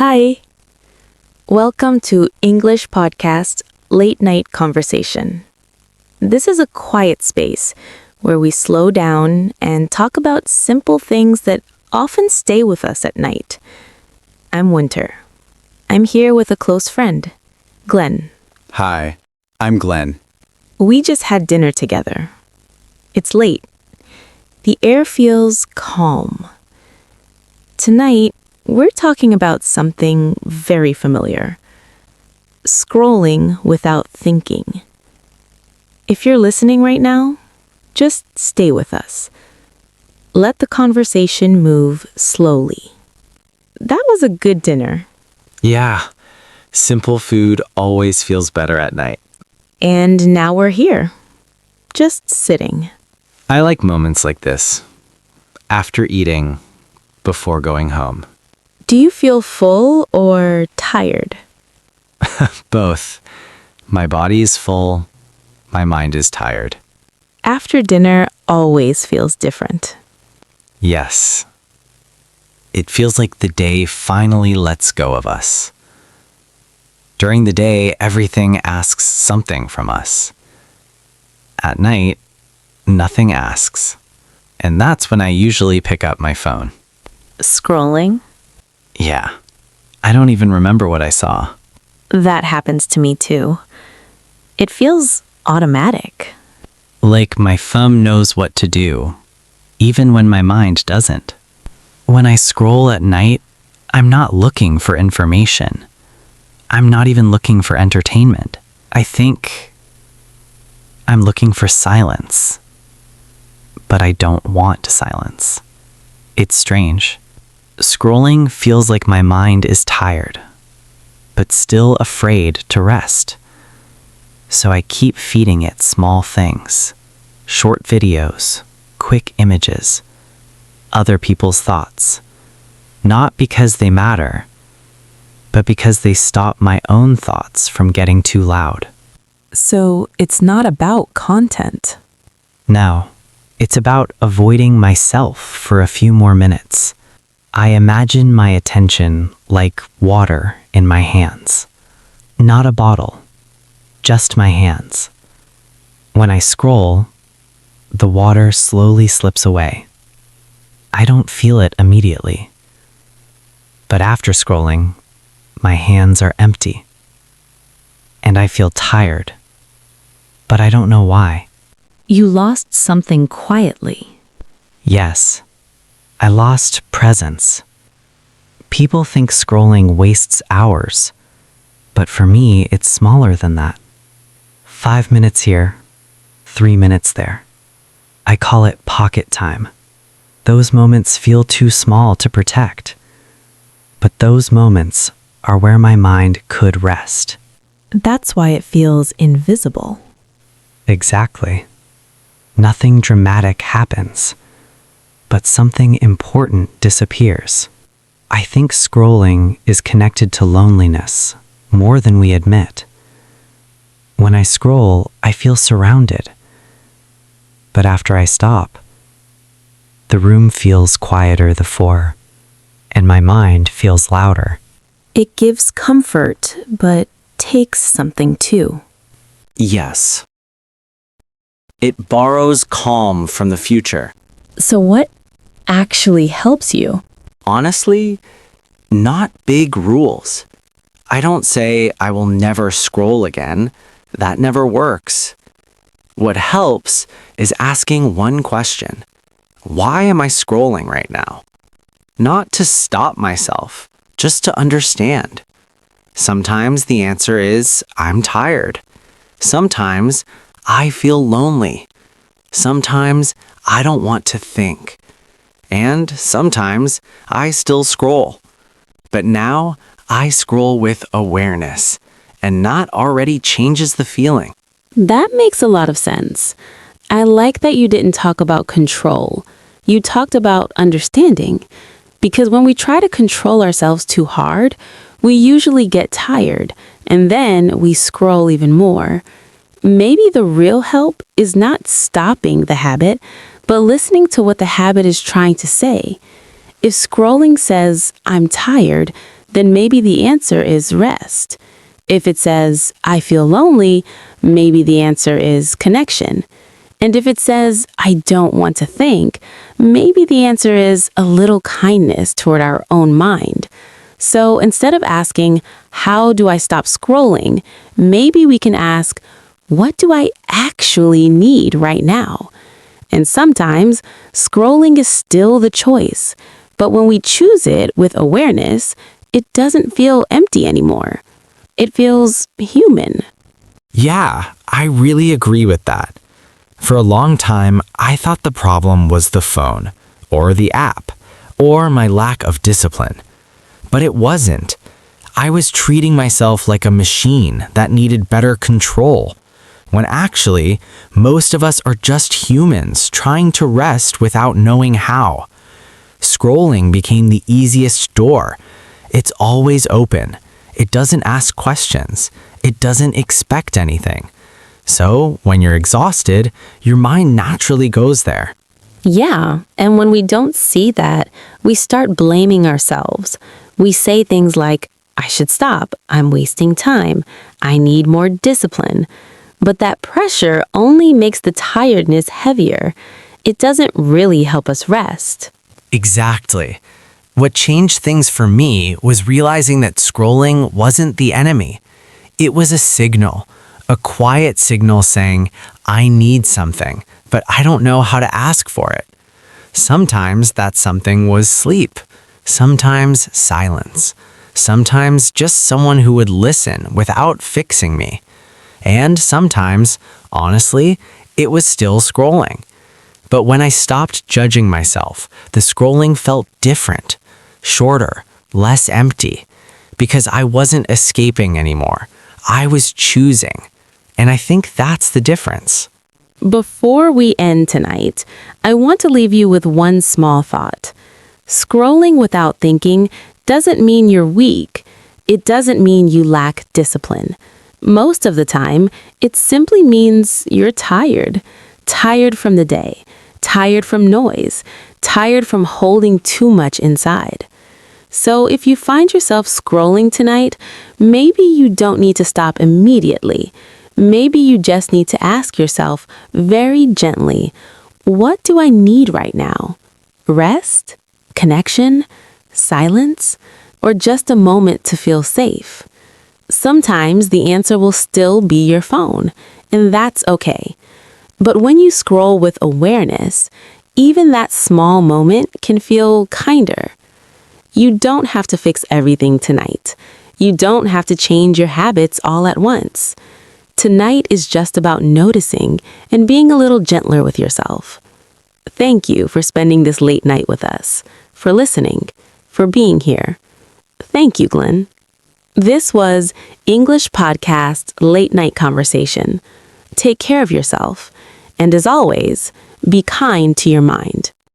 Hi. Welcome to English Podcast Late Night Conversation. This is a quiet space where we slow down and talk about simple things that often stay with us at night. I'm Winter. I'm here with a close friend, Glenn. Hi, I'm Glenn. We just had dinner together. It's late. The air feels calm. Tonight, we're talking about something very familiar. Scrolling without thinking. If you're listening right now, just stay with us. Let the conversation move slowly. That was a good dinner. Yeah, simple food always feels better at night. And now we're here. Just sitting. I like moments like this. After eating, before going home. Do you feel full or tired? Both. My body is full, my mind is tired. After dinner always feels different. Yes. It feels like the day finally lets go of us. During the day, everything asks something from us. At night, nothing asks. And that's when I usually pick up my phone. Scrolling? Yeah. I don't even remember what I saw. That happens to me too. It feels automatic. Like my thumb knows what to do, even when my mind doesn't. When I scroll at night, I'm not looking for information. I'm not even looking for entertainment. I think I'm looking for silence. But I don't want silence. It's strange. Scrolling feels like my mind is tired, but still afraid to rest. So I keep feeding it small things, short videos, quick images, other people's thoughts. Not because they matter, but because they stop my own thoughts from getting too loud. So it's not about content. No, it's about avoiding myself for a few more minutes. I imagine my attention like water in my hands. Not a bottle, just my hands. When I scroll, the water slowly slips away. I don't feel it immediately. But after scrolling, my hands are empty. And I feel tired. But I don't know why. You lost something quietly. Yes, I lost presence. People think scrolling wastes hours, but for me, it's smaller than that. 5 minutes here, 3 minutes there. I call it pocket time. Those moments feel too small to protect, but those moments are where my mind could rest. That's why it feels invisible. Exactly. Nothing dramatic happens, but something important disappears. I think scrolling is connected to loneliness more than we admit. When I scroll, I feel surrounded. But after I stop, the room feels quieter before, and my mind feels louder. It gives comfort, but takes something too. Yes. It borrows calm from the future. So what actually helps you? Honestly, not big rules. I don't say I will never scroll again. That never works. What helps is asking one question. Why am I scrolling right now? Not to stop myself, just to understand. Sometimes the answer is I'm tired. Sometimes I feel lonely. Sometimes I don't want to think. And sometimes I still scroll. But now I scroll with awareness, and not already changes the feeling. That makes a lot of sense. I like that you didn't talk about control. You talked about understanding. Because when we try to control ourselves too hard, we usually get tired, and then we scroll even more. Maybe the real help is not stopping the habit, but listening to what the habit is trying to say. If scrolling says, I'm tired, then maybe the answer is rest. If it says, I feel lonely, maybe the answer is connection. And if it says, I don't want to think, maybe the answer is a little kindness toward our own mind. So instead of asking, how do I stop scrolling, maybe we can ask, what do I actually need right now? And sometimes scrolling is still the choice, but when we choose it with awareness, it doesn't feel empty anymore. It feels human. Yeah, I really agree with that. For a long time, I thought the problem was the phone, or the app, or my lack of discipline. But it wasn't. I was treating myself like a machine that needed better control, when actually, most of us are just humans trying to rest without knowing how. Scrolling became the easiest door. It's always open. It doesn't ask questions. It doesn't expect anything. So, when you're exhausted, your mind naturally goes there. Yeah, and when we don't see that, we start blaming ourselves. We say things like, I should stop, I'm wasting time, I need more discipline. But that pressure only makes the tiredness heavier. It doesn't really help us rest. Exactly. What changed things for me was realizing that scrolling wasn't the enemy. It was a signal, a quiet signal saying, I need something, but I don't know how to ask for it. Sometimes that something was sleep, sometimes silence, sometimes just someone who would listen without fixing me. And sometimes, honestly, it was still scrolling. But when I stopped judging myself, the scrolling felt different, shorter, less empty, because I wasn't escaping anymore. I was choosing. And I think that's the difference. Before we end tonight, I want to leave you with one small thought. Scrolling without thinking doesn't mean you're weak. It doesn't mean you lack discipline. Most of the time, it simply means you're tired. Tired from the day. Tired from noise. Tired from holding too much inside. So if you find yourself scrolling tonight, maybe you don't need to stop immediately. Maybe you just need to ask yourself very gently, what do I need right now? Rest? Connection? Silence? Or just a moment to feel safe? Sometimes the answer will still be your phone, and that's okay. But when you scroll with awareness, even that small moment can feel kinder. You don't have to fix everything tonight. You don't have to change your habits all at once. Tonight is just about noticing and being a little gentler with yourself. Thank you for spending this late night with us, for listening, for being here. Thank you, Glenn. This was English Podcast Late Night Conversation. Take care of yourself, and as always, be kind to your mind.